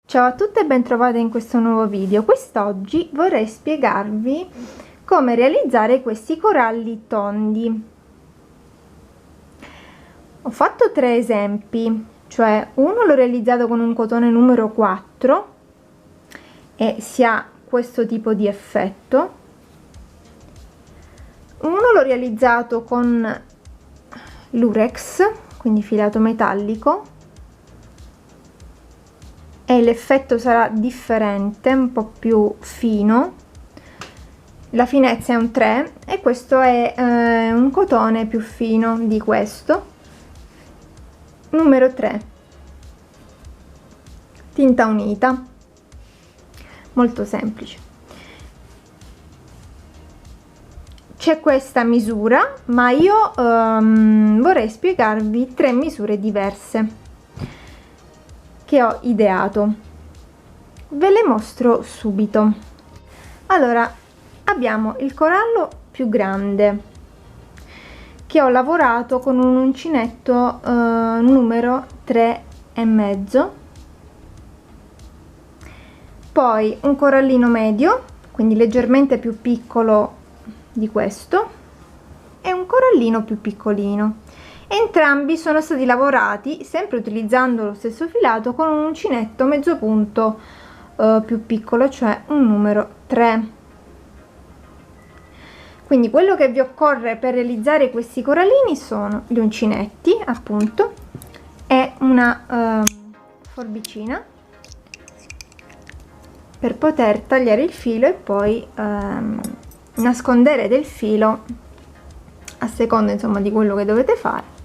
Ciao a tutte e bentrovate in questo nuovo video. Quest'oggi vorrei spiegarvi come realizzare questi coralli tondi. Ho fatto 3 esempi, cioè uno l'ho realizzato con un cotone numero 4 e si ha questo tipo di effetto. Uno l'ho realizzato con l'urex, quindi filato metallico, e l'effetto sarà differente, un po' più fino. La finezza è un 3 e questo è un cotone più fino di questo, numero 3, tinta unita, molto semplice. C'è questa misura, ma io vorrei spiegarvi 3 misure diverse che ho ideato. Ve le mostro subito. Allora, abbiamo il corallo più grande che ho lavorato con un uncinetto numero 3,5, poi un corallino medio, quindi leggermente più piccolo di questo, e un corallino più piccolino. Entrambi sono stati lavorati sempre utilizzando lo stesso filato con un uncinetto mezzo punto più piccolo, cioè un numero 3. Quindi quello che vi occorre per realizzare questi corallini sono gli uncinetti, appunto, e una forbicina per poter tagliare il filo e poi nascondere del filo a seconda, insomma, di quello che dovete fare.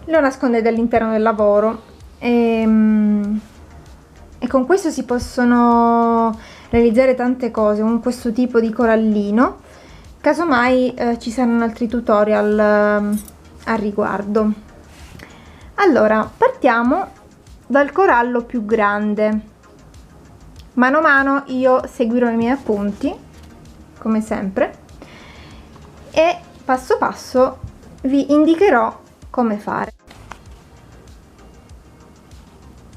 Lo nascondete all'interno del lavoro e con questo si possono realizzare tante cose con questo tipo di corallino. Casomai ci saranno altri tutorial al riguardo. Allora, partiamo dal corallo più grande. Mano a mano io seguirò i miei appunti, come sempre, e passo passo vi indicherò come fare.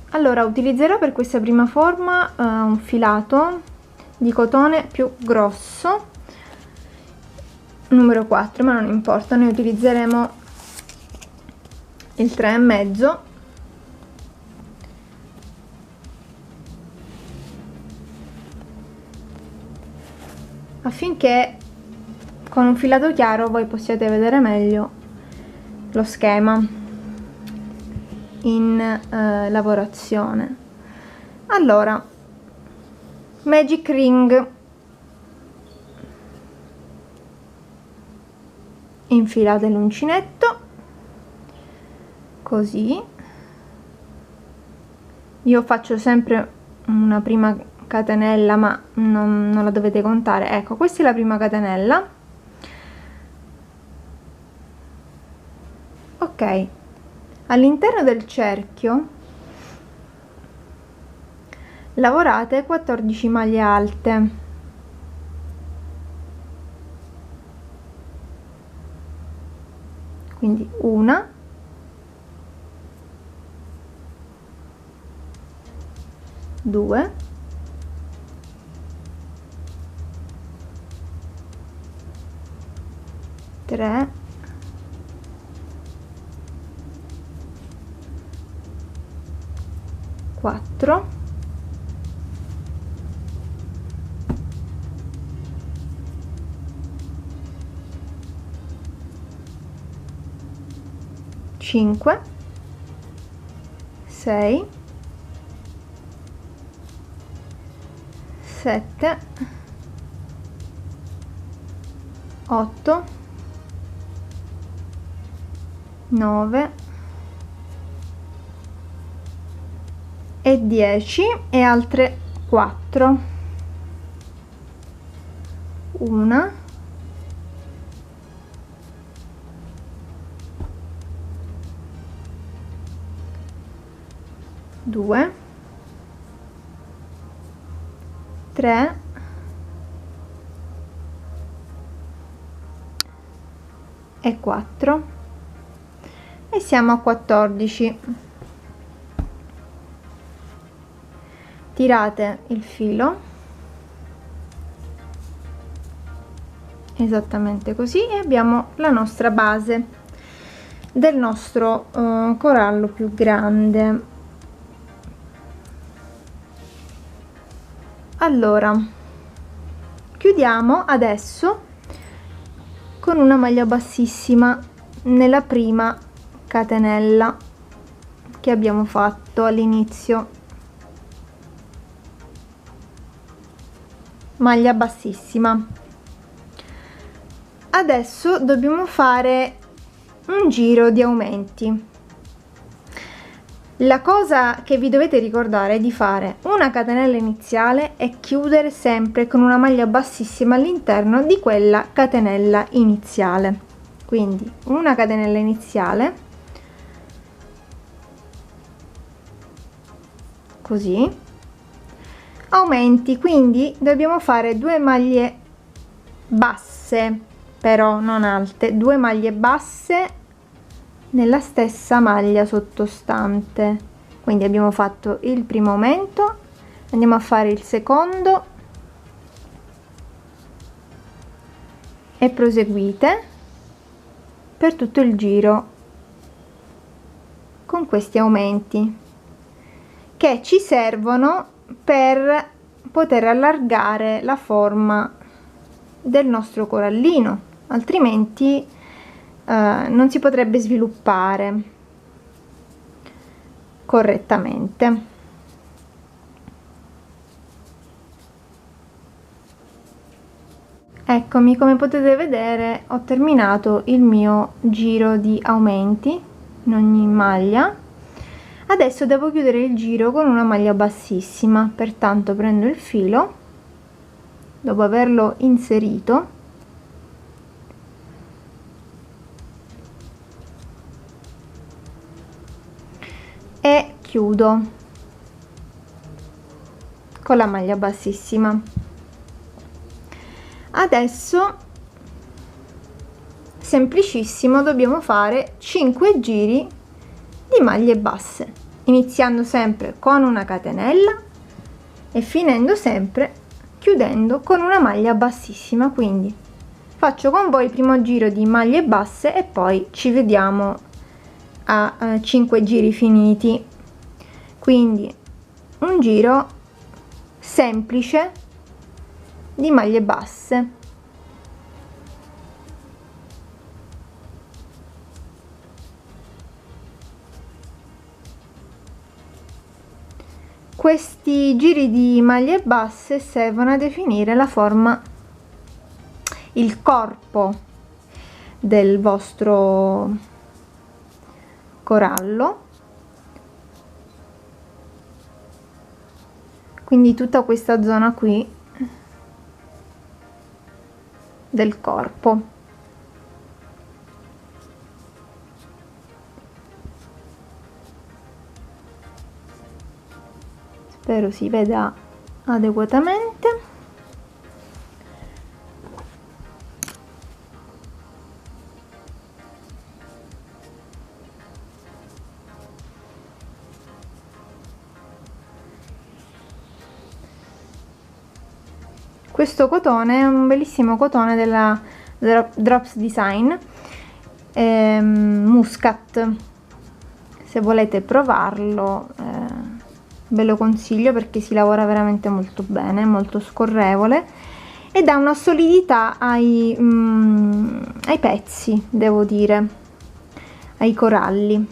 Allora, utilizzerò per questa prima forma un filato di cotone più grosso, numero 4, ma non importa, noi utilizzeremo il 3,5, affinché con un filato chiaro voi possiate vedere meglio lo schema in lavorazione. Allora, magic ring, infilate l'uncinetto così. Io faccio sempre una prima catenella, ma non la dovete contare. Ecco, questa è la prima catenella. Ok, all'interno del cerchio lavorate 14 maglie alte, quindi una, due, tre, 4, 5, 6, 7, 8, 9 e 10 e altre 4, 1, 2, 3, e 4 e siamo a 14. tirate il filo esattamente così e abbiamo la nostra base del nostro corallo più grande. Allora chiudiamo adesso con una maglia bassissima nella prima catenella che abbiamo fatto all'inizio, maglia bassissima. Adesso dobbiamo fare un giro di aumenti. La cosa che vi dovete ricordare è di fare una catenella iniziale e chiudere sempre con una maglia bassissima all'interno di quella catenella iniziale. Quindi una catenella iniziale, così, aumenti, quindi dobbiamo fare 2 maglie basse, però non alte, 2 maglie basse nella stessa maglia sottostante. Quindi abbiamo fatto il primo aumento, andiamo a fare il secondo e proseguite per tutto il giro con questi aumenti che ci servono per poter allargare la forma del nostro corallino, altrimenti non si potrebbe sviluppare correttamente. Eccomi, come potete vedere ho terminato il mio giro di aumenti in ogni maglia. Adesso devo chiudere il giro con una maglia bassissima, pertanto prendo il filo dopo averlo inserito e chiudo con la maglia bassissima. Adesso semplicissimo, dobbiamo fare 5 giri di maglie basse, iniziando sempre con una catenella e finendo sempre chiudendo con una maglia bassissima. Quindi faccio con voi il primo giro di maglie basse e poi ci vediamo a 5 giri finiti. Quindi un giro semplice di maglie basse, questi giri di maglie basse servono a definire la forma, il corpo del vostro corallo, quindi tutta questa zona qui del corpo. Spero si veda adeguatamente. Questo cotone è un bellissimo cotone della Drops Design, Muscat. Se volete provarlo ve lo consiglio perché si lavora veramente molto bene, molto scorrevole e dà una solidità ai pezzi, devo dire, ai coralli,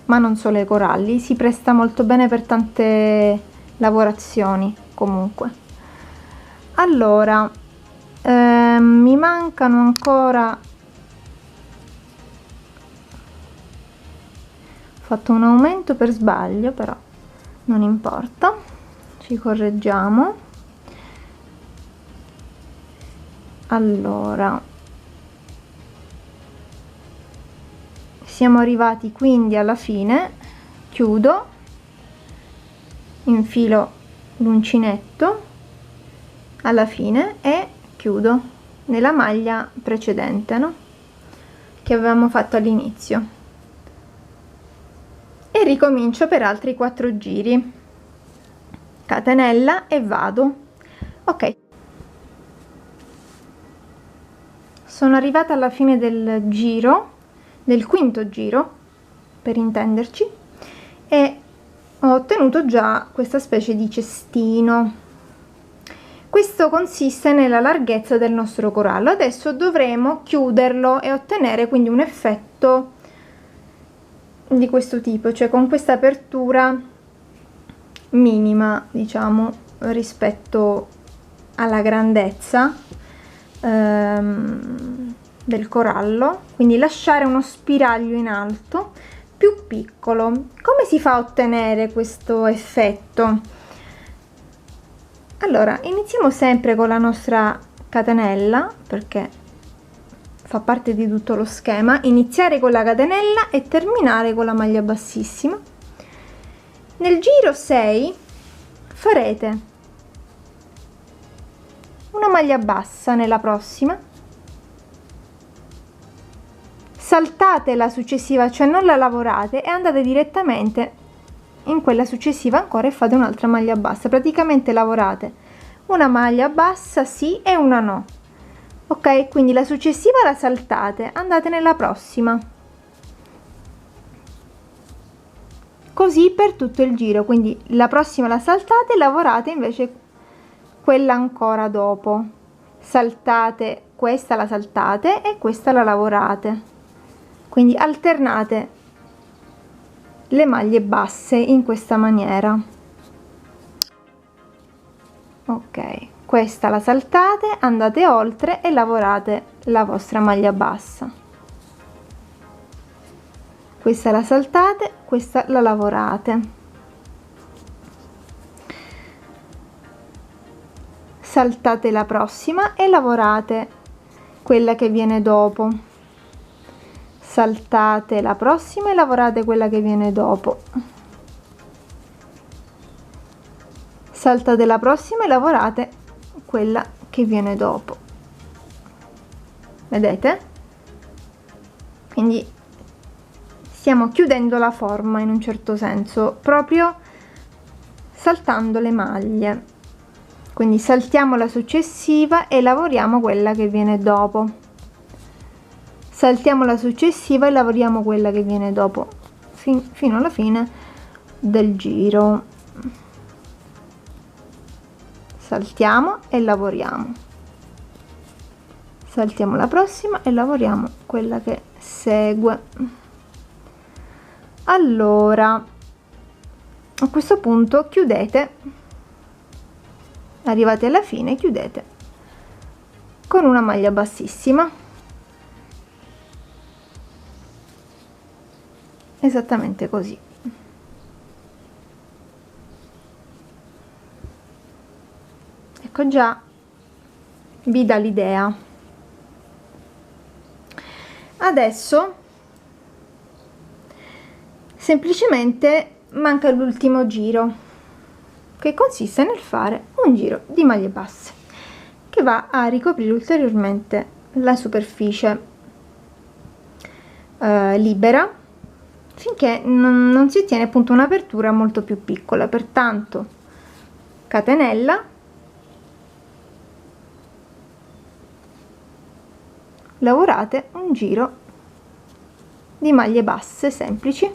ma non solo ai coralli, si presta molto bene per tante lavorazioni. Comunque, allora mi mancano ancora, ho fatto un aumento per sbaglio, però non importa, ci correggiamo. Allora siamo arrivati quindi alla fine, chiudo, infilo l'uncinetto alla fine e chiudo nella maglia precedente, no? Che avevamo fatto all'inizio, e e ricomincio per altri 4 giri, catenella e vado. Ok, sono arrivata alla fine del giro, del quinto giro per intenderci, e ho ottenuto già questa specie di cestino. Questo consiste nella larghezza del nostro corallo. Adesso dovremo chiuderlo e ottenere quindi un effetto di questo tipo, cioè con questa apertura minima, diciamo, rispetto alla grandezza del corallo, quindi lasciare uno spiraglio in alto più piccolo. Come si fa a ottenere questo effetto? Allora, iniziamo sempre con la nostra catenella, perché fa parte di tutto lo schema. Iniziare con la catenella e terminare con la maglia bassissima. Nel giro 6 farete una maglia bassa nella prossima, saltate la successiva, cioè non la lavorate, e andate direttamente in quella successiva ancora e fate un'altra maglia bassa. Praticamente lavorate una maglia bassa sì e una no. Ok, quindi la successiva la saltate, andate nella prossima, così per tutto il giro. Quindi la prossima la saltate e lavorate invece quella ancora dopo, saltate questa, la saltate e questa la lavorate, quindi alternate le maglie basse in questa maniera. Ok, questa la saltate, andate oltre e lavorate la vostra maglia bassa. Questa la saltate, questa la lavorate. Saltate la prossima e lavorate quella che viene dopo. Saltate la prossima e lavorate quella che viene dopo. Saltate la prossima e lavorate quella che viene dopo. Vedete? Quindi stiamo chiudendo la forma in un certo senso, proprio saltando le maglie. Quindi saltiamo la successiva e lavoriamo quella che viene dopo. Saltiamo la successiva e lavoriamo quella che viene dopo fino alla fine del giro. Saltiamo e lavoriamo, saltiamo la prossima e lavoriamo quella che segue. Allora, a questo punto chiudete, arrivate alla fine, chiudete con una maglia bassissima, esattamente così. Ecco, già vi dà l'idea. Adesso semplicemente manca l'ultimo giro, che consiste nel fare un giro di maglie basse che va a ricoprire ulteriormente la superficie libera, finché non si ottiene appunto un'apertura molto più piccola. Pertanto catenella, lavorate un giro di maglie basse semplici,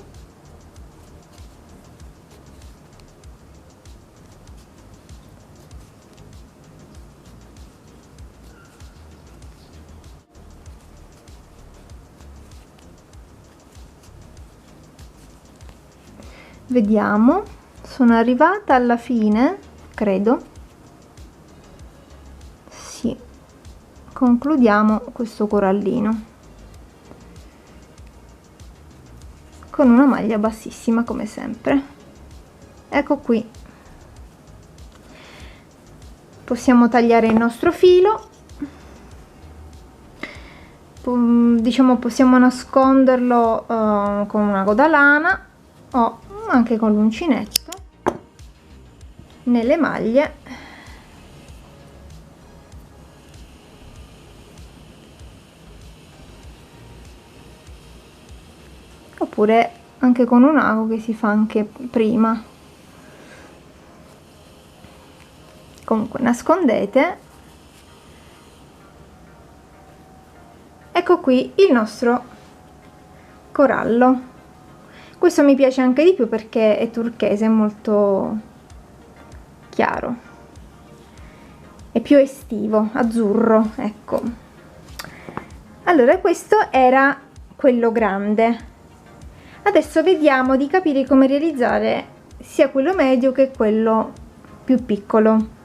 vediamo, sono arrivata alla fine, credo. Sì, concludiamo questo corallino con una maglia bassissima come sempre. Ecco qui, possiamo tagliare il nostro filo, diciamo possiamo nasconderlo con una coda lana o anche con l'uncinetto nelle maglie, oppure anche con un ago che si fa anche prima. Comunque nascondete. Ecco qui il nostro corallo. Questo mi piace anche di più perché è turchese, è molto chiaro, è più estivo, azzurro, ecco. Allora questo era quello grande. Adesso vediamo di capire come realizzare sia quello medio che quello più piccolo.